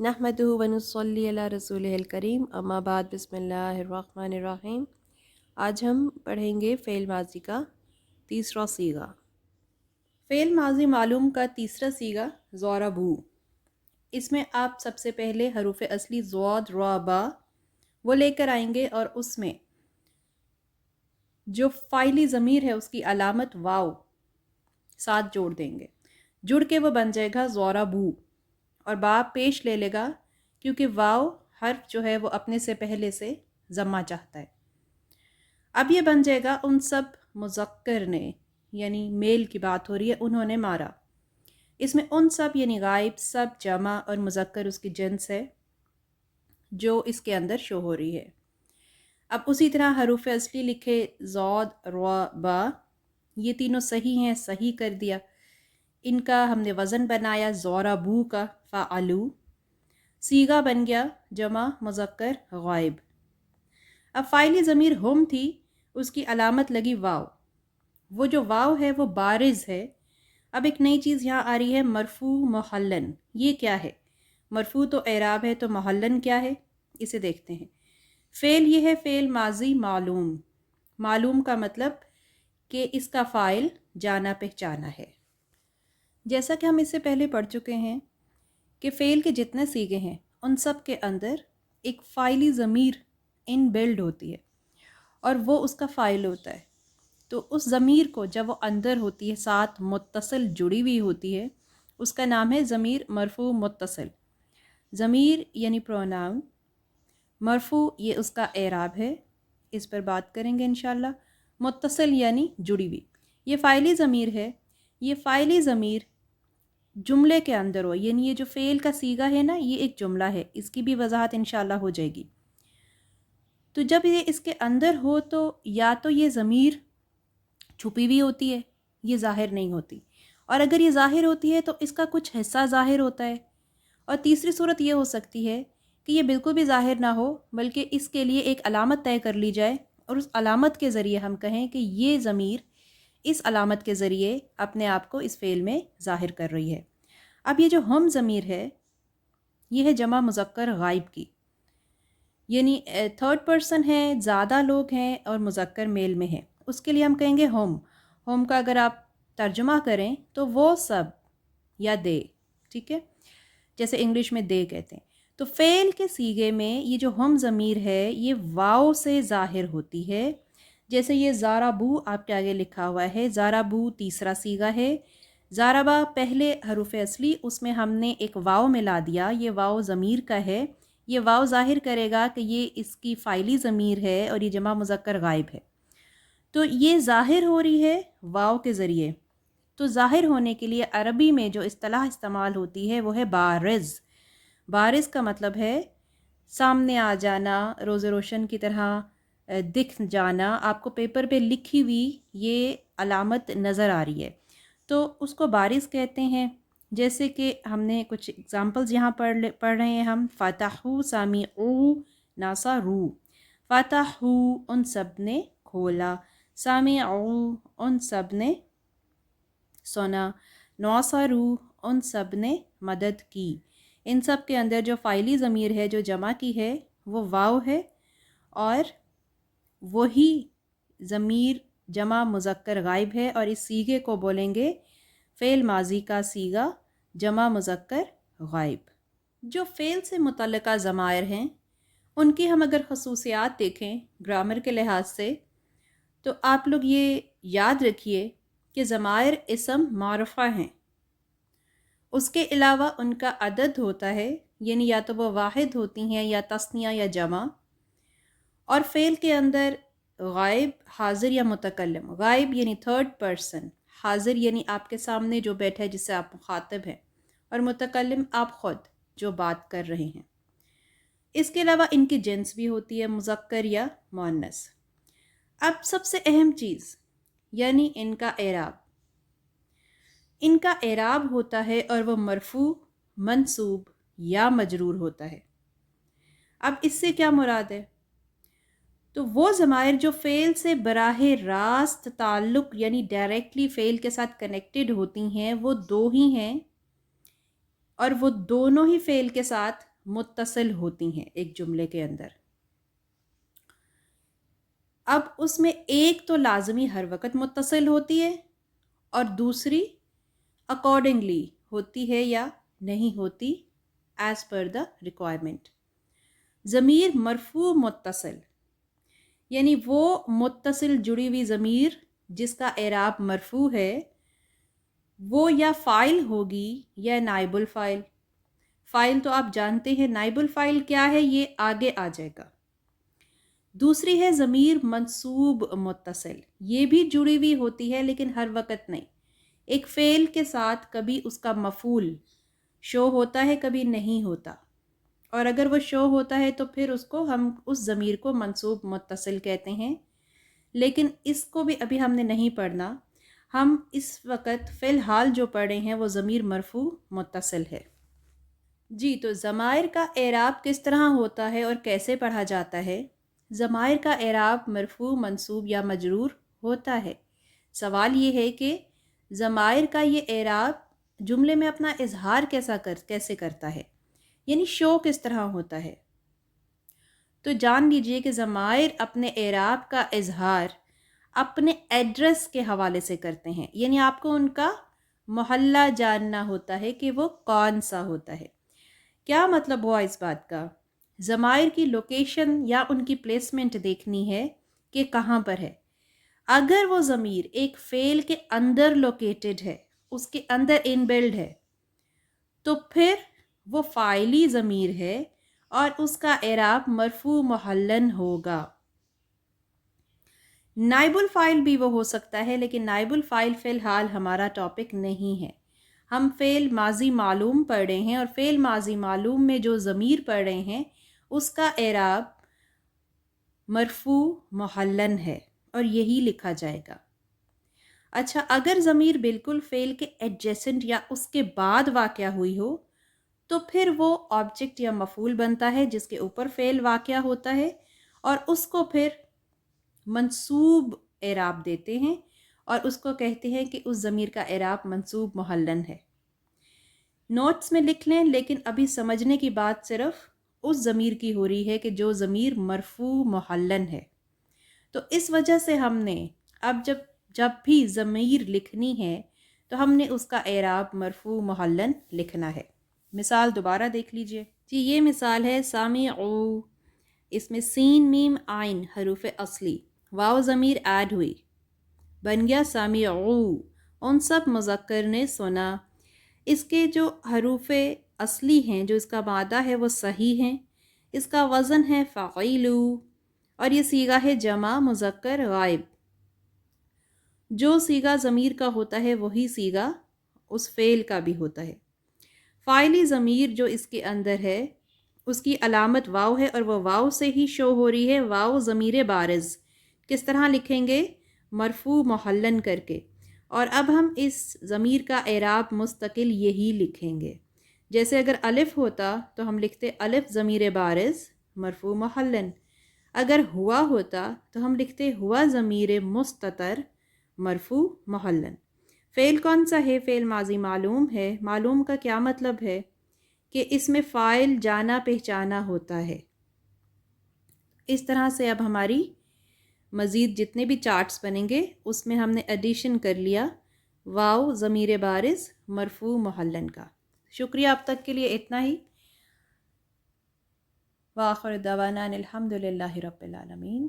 नहमदुहु व नुसल्ली अला रसूलिहिल करीम अम्मा बाद बिस्मिल्लाहिर्रहमानिर्रहीम। आज हम पढ़ेंगे फ़ेल माज़ी का तीसरा सीगा। फ़ेल माज़ी मालूम का तीसरा सीगा ज़ोराबू। इसमें आप सबसे पहले हरूफ असली ज़ौद रा बा वो लेकर आएंगे और उसमें जो फ़ाइली ज़मीर है उसकी अलामत वाव साथ जोड़ देंगे। जुड़ के वो बन जाएगा ज़ोराबू और बा पेश ले लेगा क्योंकि वाव हर्फ जो है वो अपने से पहले से ज़म्मा चाहता है। अब ये बन जाएगा उन सब मुज़क्कर ने, यानी मेल की बात हो रही है, उन्होंने मारा। इसमें उन सब यानी गायब, सब जमा और मुज़क्कर उसकी जिन्स है जो इसके अंदर शो हो रही है। अब उसी तरह हरूफ असली लिखे ज़ौद रा बा, ये तीनों सही हैं, सही कर दिया। इनका हमने वज़न बनाया ज़ोराबू का फ़ाअलू। सीगा बन गया जमा मुज़क्कर गायब। अब फ़ाइली ज़मीर हम थी, उसकी अलामत लगी वाव। वो जो वाव है वो बारिज़ है। अब एक नई चीज़ यहाँ आ रही है मरफू मुहल्लन। ये क्या है? मरफू तो एराब है, तो मुहल्लन क्या है इसे देखते हैं। फ़ेल ये है फ़ेल माजी मालूम। मालूम का मतलब कि इसका फ़ाइल जाना पहचाना है। जैसा कि हम इससे पहले पढ़ चुके हैं कि फ़ेल के जितने सीगे हैं उन सब के अंदर एक फ़ाइली ज़मीर इन बिल्ड होती है और वो उसका फ़ाइल होता है। तो उस ज़मीर को जब वो अंदर होती है, साथ मुत्तसिल जुड़ी हुई होती है, उसका नाम है ज़मीर मरफू मुत्तसिल। ज़मीर यानी प्रोनाउन, मरफू ये उसका एराब है, इस पर बात करेंगे इंशाल्लाह। मुत्तसिल यानी जुड़ी हुई। ये फ़ाइली ज़मीर है। ये फ़ाइली ज़मीर जुमले के अंदर हो, यानी ये जो फ़ेल का सीगा है ना, ये एक जुमला है, इसकी भी वजाहत इंशाल्लाह हो जाएगी। तो जब ये इसके अंदर हो तो या तो ये ज़मीर छुपी हुई होती है, ये ज़ाहिर नहीं होती, और अगर ये ज़ाहिर होती है तो इसका कुछ हिस्सा ज़ाहिर होता है। और तीसरी सूरत ये हो सकती है कि ये बिल्कुल भी ज़ाहिर ना हो, बल्कि इसके लिए एक अलामत तय कर ली जाए और उस अलामत के ज़रिए हम कहें कि ये ज़मीर इस अलामत के ज़रिए अपने आप को इस फ़ेल में ज़ाहिर कर रही है। अब ये जो हम ज़मीर है, ये है जमा मुज़क्कर गायब की, यानी थर्ड पर्सन है, ज़्यादा लोग हैं और मुज़क्कर मेल में है। उसके लिए हम कहेंगे होम। होम का अगर आप तर्जुमा करें तो वो सब या दे, ठीक है, जैसे इंग्लिश में दे कहते हैं। तो फ़ेल के सीगे में ये जो हम ज़मीर है ये वाव से ज़ाहिर होती है। जैसे ये ज़ाराबू आपके आगे लिखा हुआ है, ज़ाराबू तीसरा सीगा है। ज़ाराबा पहले हरूफ असली, उसमें हमने एक वाव मिला दिया, ये वाव ज़मीर का है। ये वाव ज़ाहिर करेगा कि ये इसकी फ़ाइली ज़मीर है और ये जमा मुज़क्कर गायब है। तो ये ज़ाहिर हो रही है वाव के ज़रिए। तो ज़ाहिर होने के लिए अरबी में जो इस्तिलाह इस्तेमाल होती है वो है बारिज़। बारिज़ का मतलब है सामने आ जाना, रोज़े रोशन की तरह दिख जाना। आपको पेपर पे लिखी हुई ये अलामत नज़र आ रही है तो उसको बारिज़ कहते हैं। जैसे कि हमने कुछ एग्ज़ाम्पल्स यहाँ पढ़ रहे हैं हम। फ़तहू सामिऊ नासारू। फ़तहू उन सब ने खोला, सामिऊ उन सब ने सुना, नौसरू उन सब ने मदद की। इन सब के अंदर जो फ़ाइली ज़मीर है जो जमा की है वो वाव है और वही ज़मीर जमा मुज़क्कर गायब है और इस सीगे को बोलेंगे फ़ेल माजी का सीगा जमा मुज़क्कर गायब। जो फ़ेल से मुतल्लिक़ा ज़मायर हैं उनकी हम अगर खसूसियात देखें ग्रामर के लिहाज से, तो आप लोग ये याद रखिए कि ज़मायर इसम मारफ़ा हैं। उसके अलावा उनका अदद होता है, यानी या तो वो वाहिद होती हैं या तस्निया या जमा। और फ़ेल के अंदर गायब, हाजिर या मुतकल्लिम। गायब यानी थर्ड पर्सन, हाजिर यानी आपके सामने जो बैठा है जिससे आप मुखातिब हैं, और मुतकल्लिम आप ख़ुद जो बात कर रहे हैं। इसके अलावा इनकी जिन्स भी होती है मुज़क्कर या मुअन्नस। अब सबसे अहम चीज़ यानी इनका एराब। इनका एराब होता है और वह मरफू, मंसूब या मजरूर होता है। अब इससे क्या मुराद है? तो वो ज़मायर जो फ़ेल से बराहे रास्त ताल्लुक़ यानी डायरेक्टली फ़ेल के साथ कनेक्टेड होती हैं वो दो ही हैं और वो दोनों ही फ़ेल के साथ متصل ہوتی ہیں ایک جملے کے اندر. اب اس میں ایک تو لازمی ہر وقت متصل ہوتی ہے اور دوسری اکارڈنگلی ہوتی ہے یا نہیں ہوتی ایز پر دا ریکوائرمنٹ. ضمیر مرفوع متصل یعنی وہ متصل جڑی ہوئی ضمیر جس کا اعراب مرفوع ہے وہ یا فاعل ہوگی یا نائب الفاعل. فاعل تو آپ جانتے ہیں، نائب الفاعل کیا ہے یہ آگے آ جائے گا. دوسری ہے ضمیر منصوب متصل، یہ بھی جڑی ہوئی ہوتی ہے لیکن ہر وقت نہیں. ایک فعل کے ساتھ کبھی اس کا مفعول شو ہوتا ہے کبھی نہیں ہوتا، اور اگر وہ شو ہوتا ہے تو پھر اس کو ہم اس ضمیر کو منصوب متصل کہتے ہیں. لیکن اس کو بھی ابھی ہم نے نہیں پڑھنا، ہم اس وقت فی الحال جو پڑھے ہیں وہ ضمیر مرفوع متصل ہے. جی، تو ضمائر کا اعراب کس طرح ہوتا ہے اور کیسے پڑھا جاتا ہے؟ ضمائر کا اعراب مرفوع، منصوب یا مجرور ہوتا ہے. سوال یہ ہے کہ ضمائر کا یہ اعراب جملے میں اپنا اظہار کیسے کرتا ہے، یعنی شو کس طرح ہوتا ہے. تو جان لیجئے کہ ضمائر اپنے اعراب کا اظہار اپنے ایڈریس کے حوالے سے کرتے ہیں، یعنی آپ کو ان کا محلہ جاننا ہوتا ہے کہ وہ کون سا ہوتا ہے. کیا مطلب ہوا اس بات کا؟ ضمائر کی لوکیشن یا ان کی پلیسمنٹ دیکھنی ہے کہ کہاں پر ہے. اگر وہ ضمیر ایک فعل کے اندر لوکیٹڈ ہے، اس کے اندر ان بلڈ ہے، تو پھر وہ فاعلی ضمیر ہے اور اس کا اعراب مرفوع محلن ہوگا. نائب الفاعل بھی وہ ہو سکتا ہے، لیکن نائب الفاعل فی الحال ہمارا ٹاپک نہیں ہے. ہم فعل ماضی معلوم پڑھ رہے ہیں اور فعل ماضی معلوم میں جو ضمیر پڑھ رہے ہیں اس کا اعراب مرفوع محلن ہے اور یہی لکھا جائے گا. اچھا، اگر ضمیر بالکل فعل کے ایڈجیسنٹ یا اس کے بعد واقع ہوئی ہو تو پھر وہ آبجیکٹ یا مفعول بنتا ہے جس کے اوپر فعل واقع ہوتا ہے، اور اس کو پھر منصوب اعراب دیتے ہیں اور اس کو کہتے ہیں کہ اس ضمیر کا اعراب منصوب محلن ہے. نوٹس میں لکھ لیں، لیکن ابھی سمجھنے کی بات صرف اس ضمیر کی ہو رہی ہے کہ جو ضمیر مرفوع محلن ہے. تو اس وجہ سے ہم نے اب جب بھی ضمیر لکھنی ہے تو ہم نے اس کا اعراب مرفوع محلن لکھنا ہے. مثال دوبارہ دیکھ لیجئے. جی، یہ مثال ہے سامعو. اس میں سین میم عین حروف اصلی، واو ضمیر ایڈ ہوئی، بن گیا سامعو. ان سب مذکر نے سنا. اس کے جو حروف اصلی ہیں، جو اس کا مادہ ہے وہ صحیح ہیں. اس کا وزن ہے فعیلو اور یہ صیغہ ہے جمع مذکر غائب. جو صیغہ ضمیر کا ہوتا ہے وہی صیغہ اس فعل کا بھی ہوتا ہے. فاعلی ضمیر جو اس کے اندر ہے اس کی علامت واو ہے اور وہ واو سے ہی شو ہو رہی ہے. واو ضمیر بارز کس طرح لکھیں گے؟ مرفوع محلن کر کے. اور اب ہم اس ضمیر کا اعراب مستقل یہی لکھیں گے. جیسے اگر الف ہوتا تو ہم لکھتے الف ضمیر بارز مرفوع محلن. اگر ہوا ہوتا تو ہم لکھتے ہوا ضمیر مستتر مرفوع محلن. فعل کون سا ہے؟ فعل ماضی معلوم ہے. معلوم کا کیا مطلب ہے؟ کہ اس میں فاعل جانا پہچانا ہوتا ہے. اس طرح سے اب ہماری مزید جتنے بھی چارٹس بنیں گے اس میں ہم نے ایڈیشن کر لیا واو ضمیر بارز مرفوع محلن کا. شکریہ، اب تک کے لیے اتنا ہی. وآخر دعوانا الحمد للہ رب العالمین.